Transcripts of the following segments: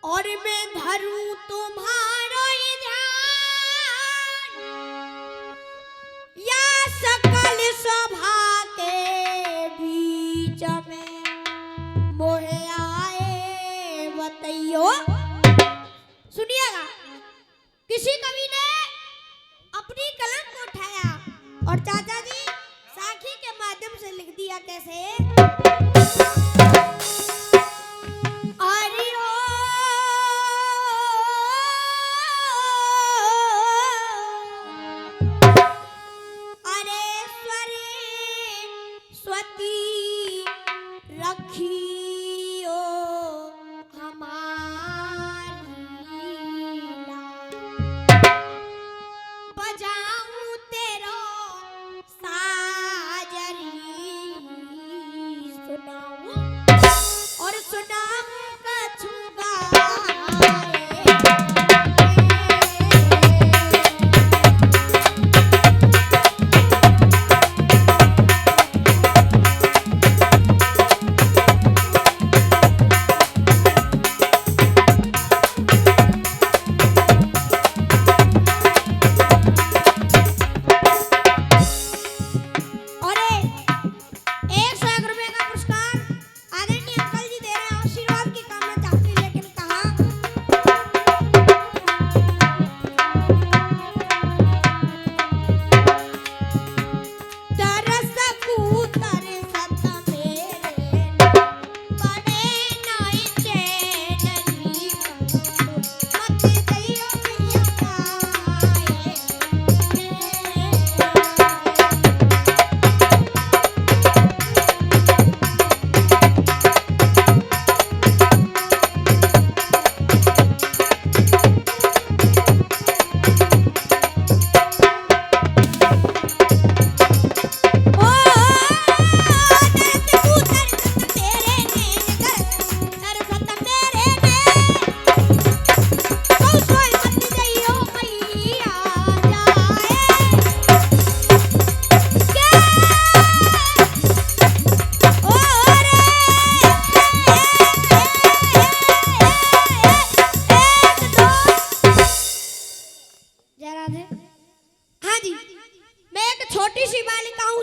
और मैं धरूं तुम्हारो ध्यान या सकल सभा के बीच में मोहे आए बतैयो। सुनिएगा, किसी कवि ने अपनी कलम को उठाया और चाचा जी साखी के माध्यम से लिख दिया। कैसे?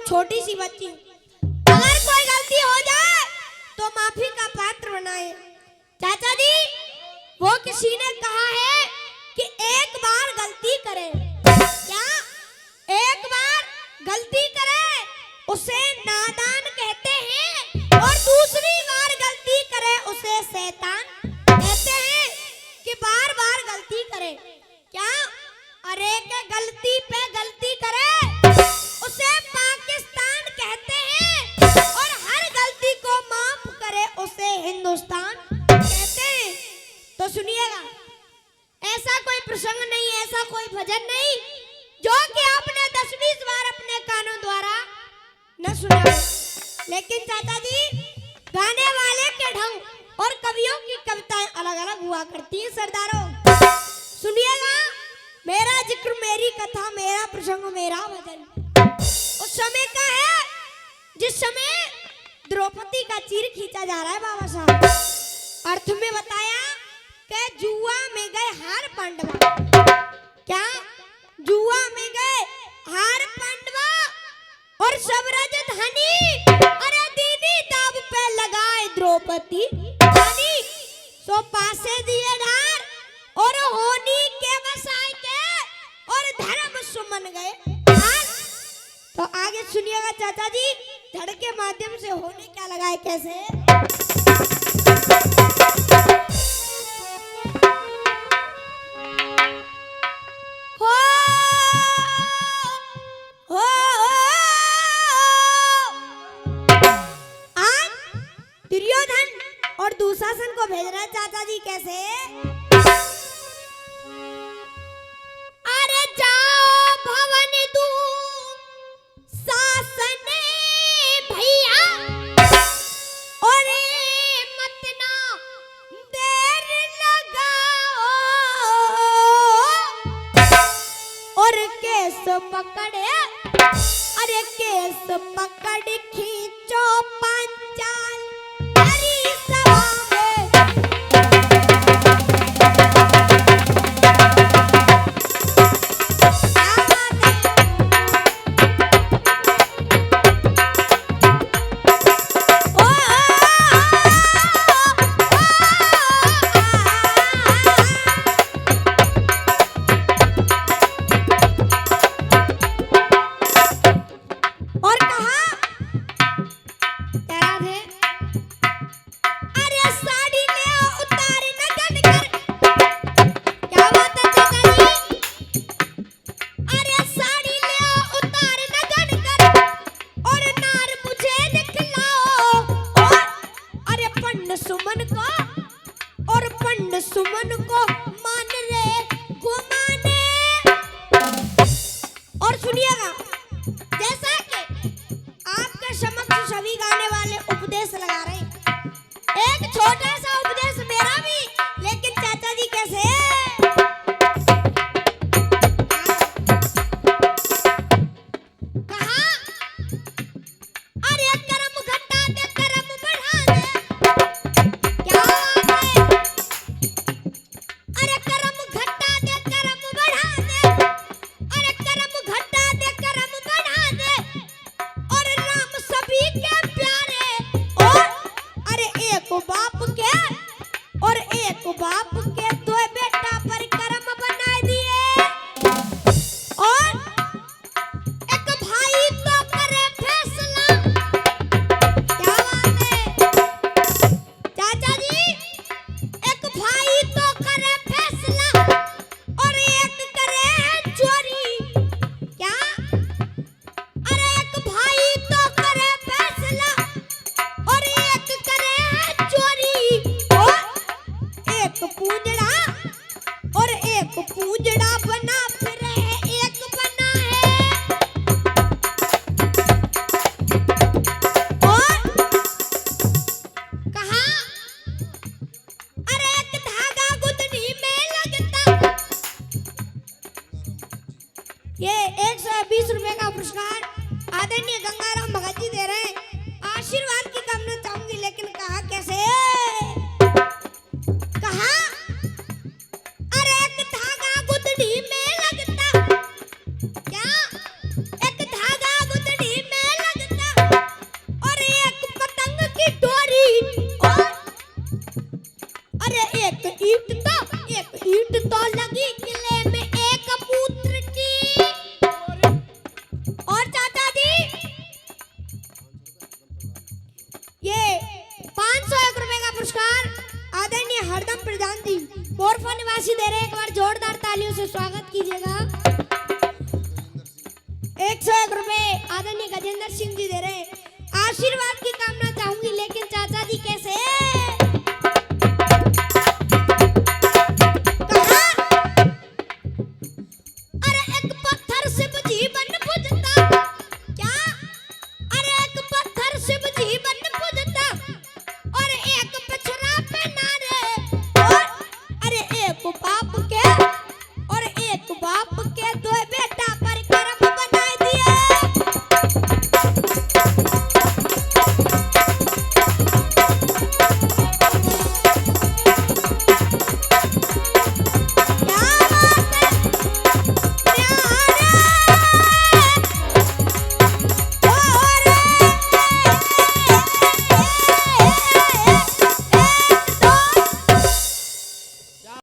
छोटी सी बच्ची, अगर कोई गलती हो जाए तो माफी का पात्र बनाए। चाचा जी, वो किसी ने कहा है कि एक बार गलती करे, क्या एक बार गलती करे उसे नादान कहते हैं, और दूसरी बार गलती करे उसे शैतान कहते हैं। कि बार बार गलती करे, क्या अरे के गलती पे गलती करे उसे पाकिस्तान कहते हैं, और हर गलती को माफ करे उसे हिंदुस्तान कहते हैं। तो सुनिएगा, ऐसा कोई प्रसंग नहीं, ऐसा कोई भजन नहीं जो कि आपने 10-20 बार अपने कानों द्वारा न सुना हो। लेकिन चाचा जी, गाने वाले के ढंग और कवियों की कविताएं अलग अलग हुआ करती हैं। सरदारों सुनिएगा, मेरा जिक्र, मेरी कथा, मेरा प्रसंग, मेरा भजन उस समय का है जिस समय द्रौपदी का चीर खींचा जा रहा है। बाबा साहब अर्थ में बताया कि जुआ में गए हार पांडवा, क्या जुआ में गए हार पांडवा, और सब राजधानी अरे दीदी दाव पे लगाए द्रौपदी रानी, सो पासे दिए धार और होनी के बसाए के और धर्म सुमन गए हार। तो आगे सुनिएगा चाचा जी, धड़ के माध्यम से होने क्या लगाए। कैसे? हो आज दुर्योधन और दुशासन को भेज रहा है चाचा जी। कैसे? अरे जाओ भवन दू शासन भैया, और मत ना देर लगाओ, और केस पकड़े, अरे केस पकड़ खींचो पांचाल हरी सभा में। चंड सुमन को मान रे गुमाने। और सुनिएगा, जैसा कि आपके समक्ष सभी गाने वाले उपदेश लगा रहे हैं, एक छोटा सा उपदेश मेरा भी, लेकिन चाचा जी कैसे कहा, अरे करम घटा दे करम बढ़ा दे, क्या बात है, अरे करम घटा दे करम बढ़ा दे, अरे करम घटा दे करम बढ़ा दे, और राम सभी के प्यारे, और अरे एक बाप के, और एक बाप के दो बेटा पर करम बना दिए, और एक भाई तो करे फैसला। क्या बात है चाचा जी, एक भाई तो करे फैसला और एक करे है चोरी। क्या, अरे एक भाई तो करे फैसला और एक करे है चोरी, और एक पूजड़ा, और एक पूजड़ा बना फिर है एक बना है, और कहा, अरे एक धागा गुदड़ी में लगता। ये 120 रुपए का पुरस्कार आदरणीय गंगाराम भगत जी दे रहे हैं। आशीर्वाद की कामना चाहूंगी, लेकिन कहा कैसे, कहा, अरे एक धागा गुदड़ी में लगता, क्या, एक धागा गुदड़ी में लगता, और एक पतंग की डोरी, और अरे एक ईंट तो लगी किले में एक पुत्र की। और चाचा जी, ये 501 रुपए का पुरस्कार आदरणीय हरदम प्रधान जी मोरफा निवासी दे रहे हैं। एक बार जोरदार तालियों से स्वागत कीजिएगा। 101 रुपए आदरणीय गजेंद्र सिंह जी दे रहे हैं। आशीर्वाद की कामना चाहूंगी, लेकिन चाचा जी कैसे कहा, अरे एक पत्थर शिव जी बन पूजता। क्या, अरे एक पत्थर शिव जी बन पूजता, और एक बछड़ा पे नारे, और अरे एक बाप के, और एक बाप के दो बेटा पर करम बना दिए।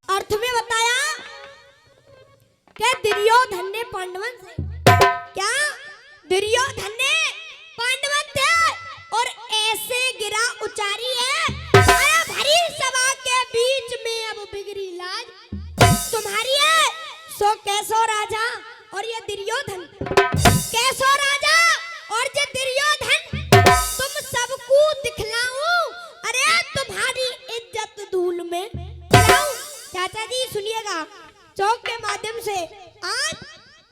अर्थ में बताया कि दुर्योधन ने पांडवन से, क्या, दुर्योधन ने पांडवन थे और ऐसे गिरा उचारी है, आया भरी सभा के बीच में अब बिगड़ी लाज तुम्हारी है। सो कैसो राजा और ये दुर्योधन, कैसो राजा और ये दुर्योधन, तुम सबको दिखलाऊं, अरे तुम्हारी इज्जत धूल में मिलाऊं। चाचा जी सुनिएगा, चौक के माध्यम से आज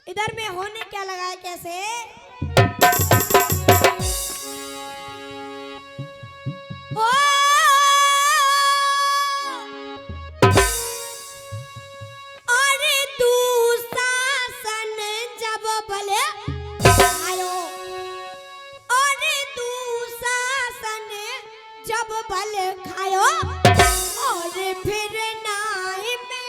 इधर में होने क्या लगा है, कैसे ओ, अरे दुशासन जब भले आयो, अरे दुशासन जब भले खायो, और फिर नाई में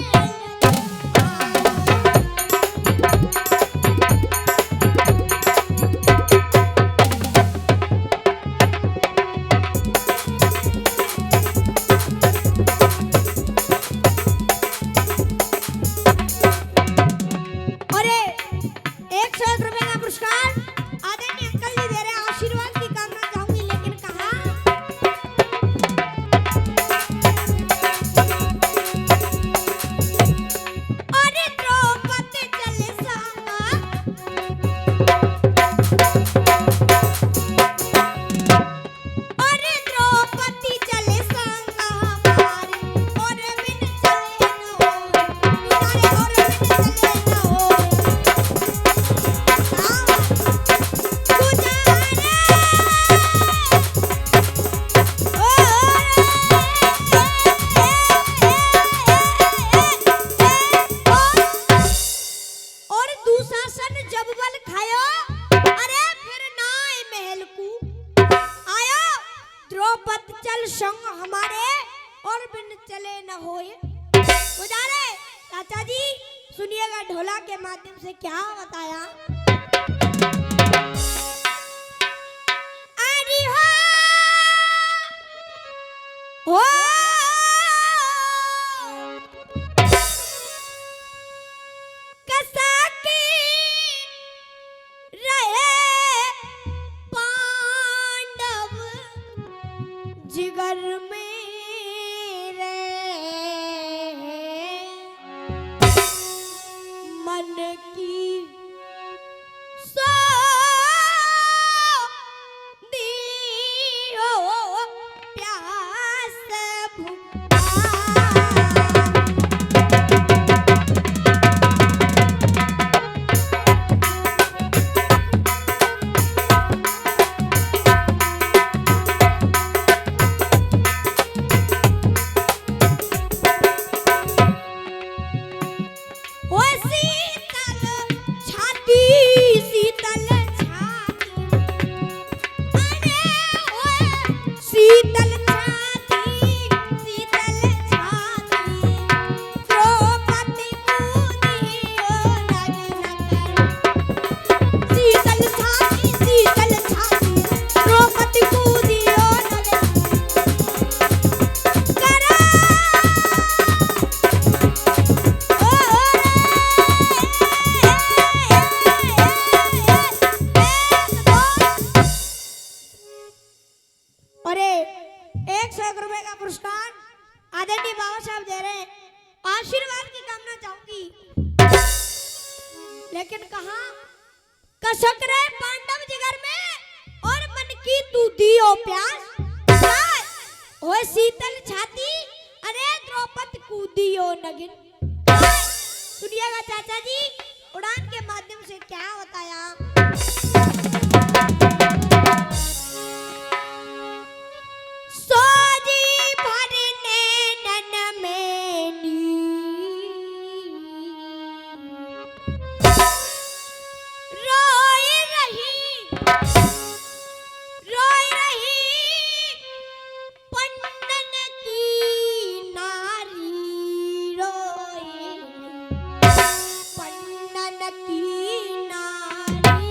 न होए। गुजारे चाचा जी सुनिएगा ढोला के माध्यम से क्या बताया। अरे हो कसा के रहे पांडव जिगर में मन की सो दियो प्यास भुखा। ओ शीतल छाती शीतल छाती अरे ओए शीतल छाती शीतल छाती द्रौपदी कूदियो नग शीतल छाती द्रौपदी कूदियो और 101 रुपए का पुरस्कार आदरणीय बाबा साहब दे रहे हैं। आशीर्वाद की कामना चाहूंगी, लेकिन कहा कसक रहे पांडव जिगर में और मन की तू दियो प्यास ओए शीतल छाती अरे द्रौपदी कूदियो नगिन। सुनिएगा चाचा जी उड़ान के माध्यम से क्या बताया। सोजी भरने नन में रोई रही पंडन की नारी रोई पंडन की नारी।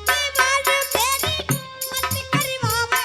दीवार मेरी मत करवावे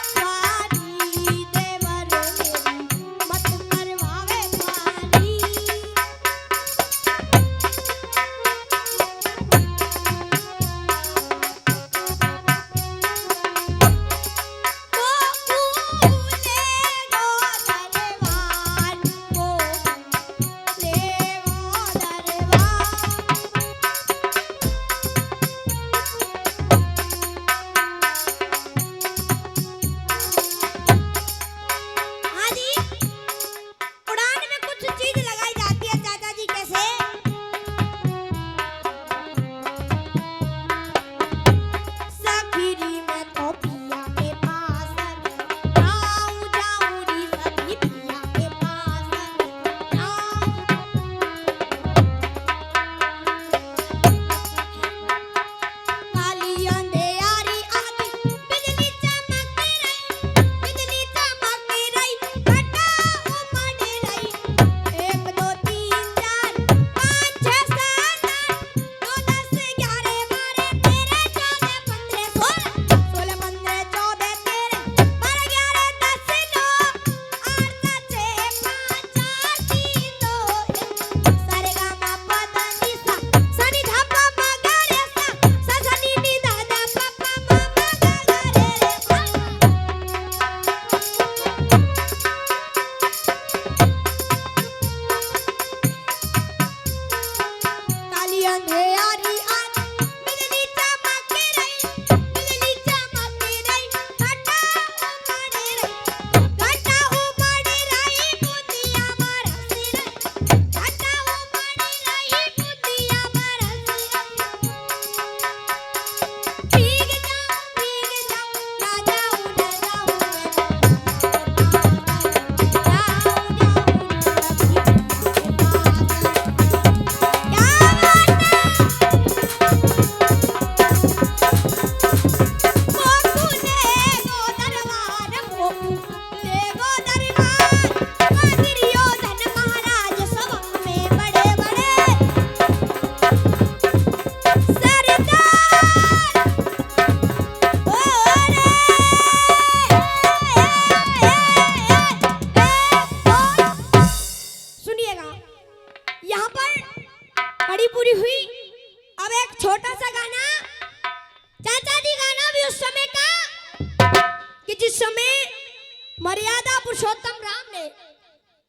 मर्यादा पुरुषोत्तम राम ने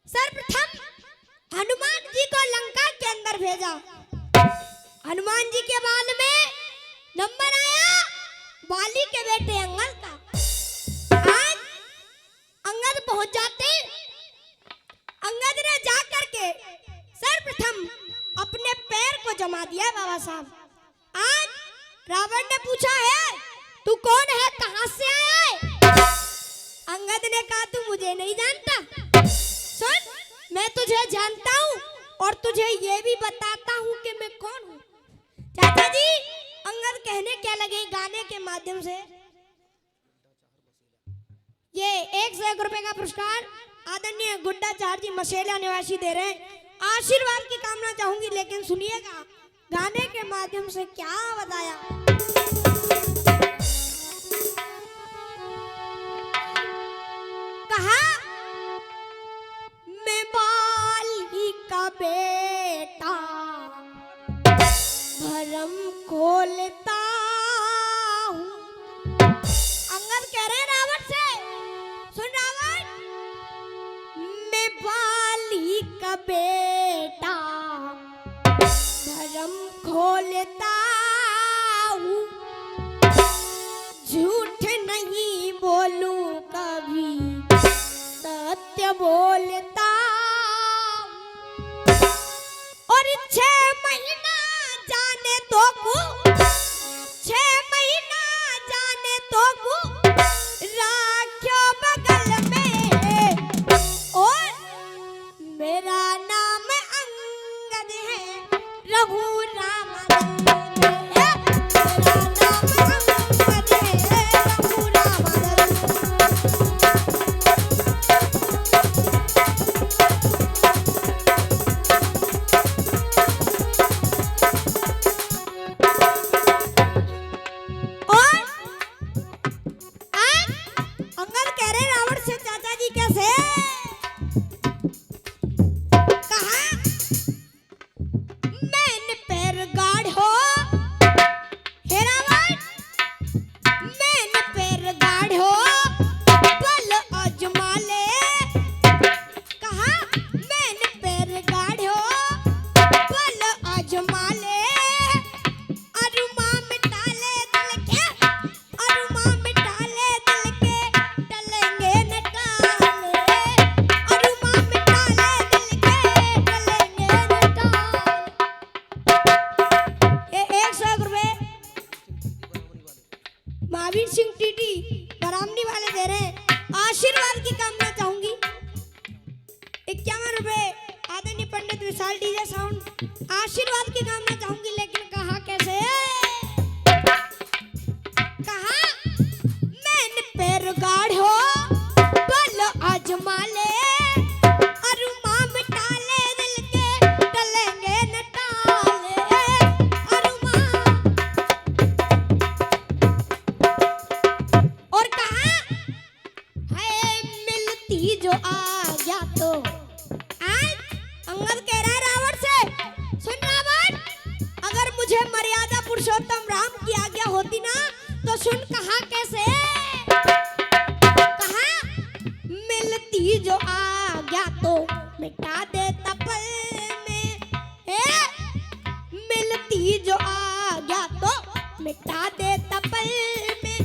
सर्वप्रथम हनुमान जी को लंका के अंदर भेजा। हनुमान जी के बाद में नंबर आया बाली के बेटे अंगद का। आज अंगद पहुंच जाते, अंगद ने जाकर के सर्वप्रथम अपने पैर को जमा दिया। बाबा साहब, आज रावण ने पूछा है तू कौन है, कहां से आया है? अंगद ने कहा तू मुझे नहीं जानता, सुन मैं तुझे जानता हूं और तुझे ये भी बताता हूं कि मैं कौन हूं। चाचा जी अंगद कहने क्या लगे गाने के माध्यम से, ये 101 रुपए का पुरस्कार आदरणीय गुड्डाचार्य जी मसेला निवासी दे रहे हैं। आशीर्वाद की कामना चाहूंगी, लेकिन सुनिएगा गाने के माध्यम से क्या बताया। कहा मैं बाली का बेटा भरम खोलता हूं। अंगद कह रहे रावण से, सुन रावण, मैं बाली का बेटा भरम खोलता हूं, झूठ नहीं बोलूं कभी सत्य बोलता हूं। और 6 महीना जाने तो 6 महीना जाने तो राखो बगल में, और मेरा नाम अंगद है रघुराम दल में। मेरा नाम अंगद है रघुराम दल में। और आज अंगद कह रहे रावण से, चाचा जी कैसे? कहा मैंने पैर गाढ़ो, हे रावण मैंने पैर गाढ़ो बल आजमा ले। कहा मैंने पैर गाढ़ो बल आजमा ले, अरुमा मिटा ले दिल के, अरुमा मिटा ले दिल के, टलेंगे न टाले, अरुमा मिटा ले दिल के, टलेंगे न टाले। ये 101 रुपए महावीर सिंह टीटी बरामनी वाले दे रहे हैं। आशीर्वाद की कामना चाहूंगी। 51 रुपए आदरणीय पंडित विशाल डीजे साउंड, आशीर्वाद की कामना चाहूंगी, लेकिन कहा कैसे? कहा मैंने पैर गाढ़ो बल आजमा ले, अरुमा मिटा ले दिल के, टलेंगे न टाले, अरुमा। और कहा है मिलती जो आ गया तो। आज अंगद कह रहा है रावण से, सुन रावण, अगर मुझे मर्यादा पुरुषोत्तम राम की आज्ञा होती ना तो सुन कहा कैसे? कहा मिलती जो आज्ञा तो मिटा देता पल में, मिलती जो आज्ञा तो मिटा देता पल में।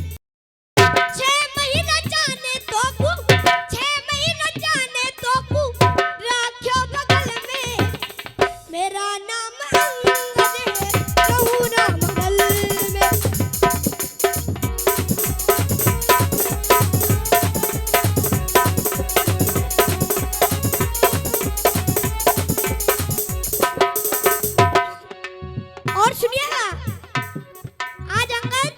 6 महीना जाने तो 6 महीना जाने तो राखो बगल में, मेरा नाम अंगद है रघुराम दल में। और सुनिएगा आज अंगद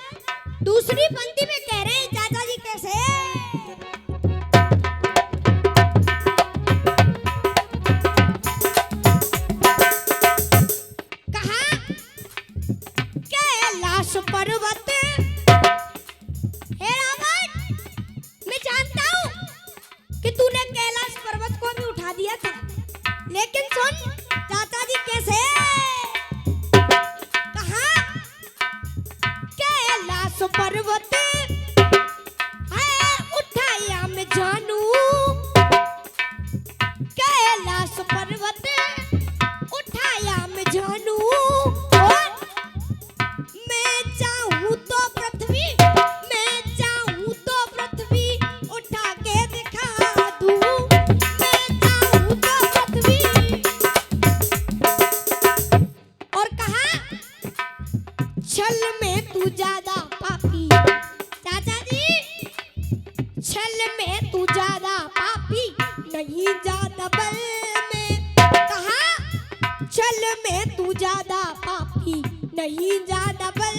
दूसरी पंक्ति में कह रहे हैं, चाचा जी कैसे? कहा कैलाश पर्वत, हे रावण मैं जानता हूं कि तूने कैलाश पर्वत को भी उठा दिया था, लेकिन सुन चाचा जी कैसे? कहा कैलाश पर्वत है उठाया मैं जानू, में तू ज्यादा पापी, चाचा जी छल में तू ज्यादा पापी, नहीं ज्यादा बल में। कहा छल में तू ज्यादा पापी, नहीं ज्यादा बल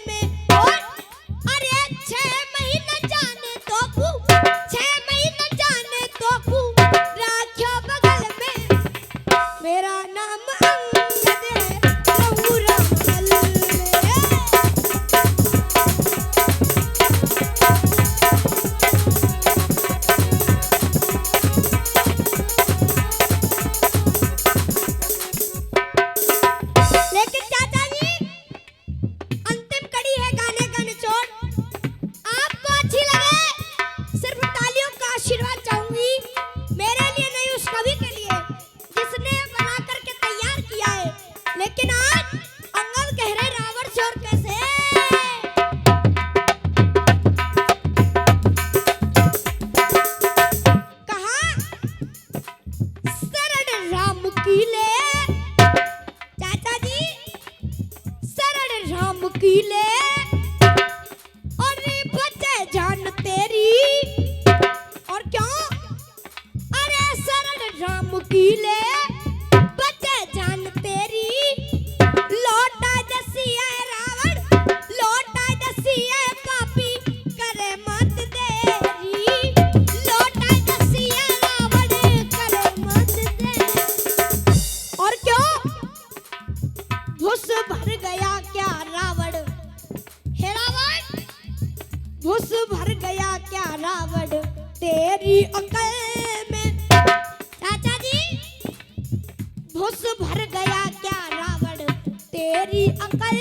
में। और अरे 6 महीने जाने तो 6 महीने जाने तो राखियो बगल में, मेरा नाम अंगद है लहूरा महल में। लेकिन चाचा जी अंतिम कड़ी है गाने का निचोड़, आपको अच्छी लगे सिर्फ तालियों का आशीर्वाद चाहूंगी, मेरे लिए नहीं उस कवि के लिए जिसने बना करके तैयार किया है। लेकिन आज अंगद कह रहे रावण से और कैसे, कहा शरण राम की ले, चाचा जी शरण राम की ले, और बचे जान तेरी। और क्यों, अरे शरण राम की ले, बचे जान तेरी। लौटा दसिया रावण, लौटा दसिया पापी, करे मत देरी। लौटा दसिया रावण, करे मत देरी। और क्यों, घुस भर गया क्या रावण, हे रावण घुस भर गया क्या रावण तेरी अकल में। चाचा जी घुस भर गया क्या रावण तेरी अकल